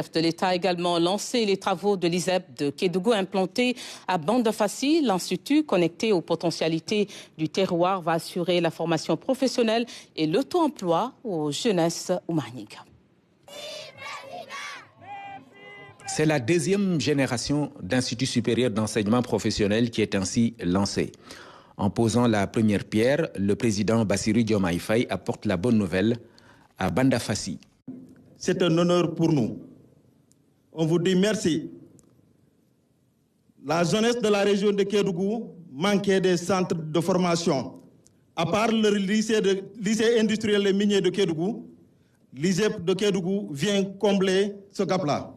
Le chef de l'État a également lancé les travaux de l'ISEP de Kédougou implanté à Bandafassi. L'Institut connecté aux potentialités du terroir va assurer la formation professionnelle et l'auto-emploi aux jeunesses oumaniques. C'est la deuxième génération d'Institut supérieur d'enseignement professionnel qui est ainsi lancée. En posant la première pierre, le président Bassirou Diomaye Faye apporte la bonne nouvelle à Bandafassi. C'est un honneur pour nous. On vous dit merci. La jeunesse de la région de Kédougou manquait des centres de formation. À part le lycée industriel et minier de Kédougou, l'ISEP de Kédougou vient combler ce gap-là.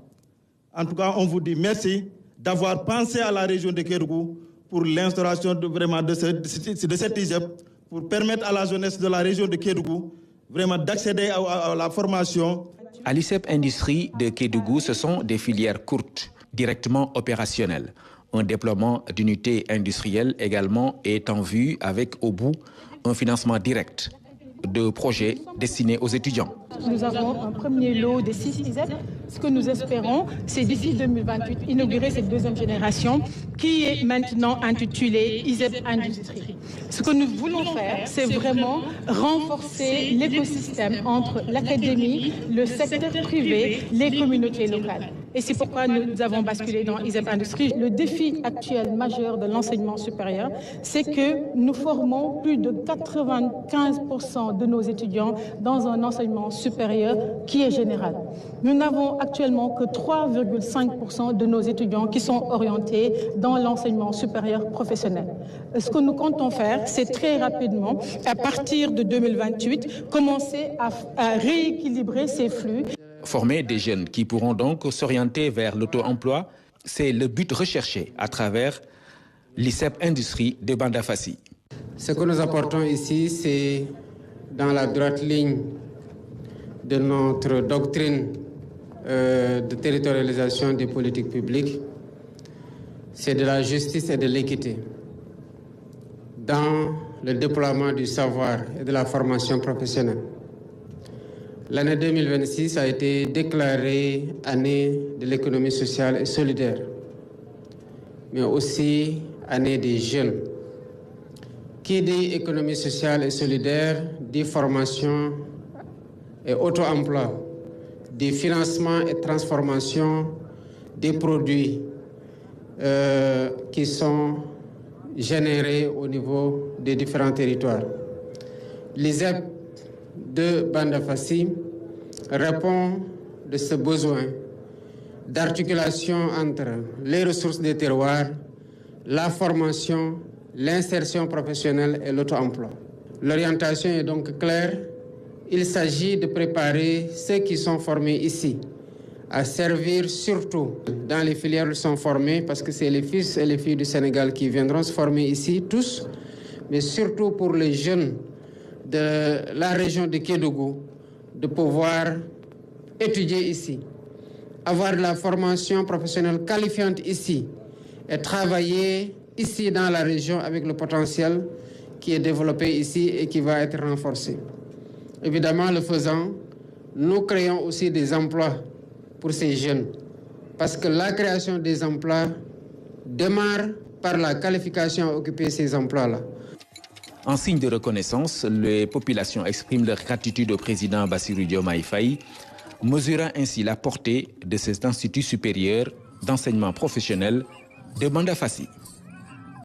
En tout cas, on vous dit merci d'avoir pensé à la région de Kédougou pour l'instauration de cet ISEP, pour permettre à la jeunesse de la région de Kédougou vraiment d'accéder à la formation. À l'ISEP Industrie de Kédougou, ce sont des filières courtes, directement opérationnelles. Un déploiement d'unités industrielles également est en vue avec au bout un financement direct de projets destinés aux étudiants. Nous avons un premier lot de 6 ISEP. Ce que nous espérons, c'est d'ici 2028 inaugurer cette deuxième génération qui est maintenant intitulée ISEP Industrie. Ce que nous voulons faire, c'est vraiment renforcer l'écosystème entre l'académie, le secteur privé, les communautés locales. Et c'est pourquoi nous avons basculé dans ISEP Industrie. Le défi actuel majeur de l'enseignement supérieur, c'est que nous formons plus de 95% de nos étudiants dans un enseignement supérieur qui est général. Nous n'avons actuellement que 3,5% de nos étudiants qui sont orientés dans l'enseignement supérieur professionnel. Ce que nous comptons faire, c'est très rapidement, à partir de 2028, commencer à rééquilibrer ces flux. Former des jeunes qui pourront donc s'orienter vers l'auto-emploi, c'est le but recherché à travers l'ISEP Industrie de Bandafassi. Ce que nous apportons ici, c'est dans la droite ligne de notre doctrine de territorialisation des politiques publiques, c'est de la justice et de l'équité dans le déploiement du savoir et de la formation professionnelle. L'année 2026 a été déclarée année de l'économie sociale et solidaire, mais aussi année des jeunes. Qui dit économie sociale et solidaire, dit formation et auto-emploi, dit financement et transformation des produits qui sont générés au niveau des différents territoires. L'ISEP de Bandafassi répond de ce besoin d'articulation entre les ressources des terroirs, la formation, l'insertion professionnelle et l'auto-emploi. L'orientation est donc claire. Il s'agit de préparer ceux qui sont formés ici à servir surtout dans les filières où ils sont formés, parce que c'est les fils et les filles du Sénégal qui viendront se former ici, tous, mais surtout pour les jeunes de la région de Kédougou, de pouvoir étudier ici, avoir de la formation professionnelle qualifiante ici et travailler ici dans la région avec le potentiel qui est développé ici et qui va être renforcé. Évidemment, le faisant, nous créons aussi des emplois pour ces jeunes, parce que la création des emplois démarre par la qualification à occuper ces emplois-là. En signe de reconnaissance, les populations expriment leur gratitude au président Bassirou Diomaye Faye, mesurant ainsi la portée de cet institut supérieur d'enseignement professionnel de Bandafassi.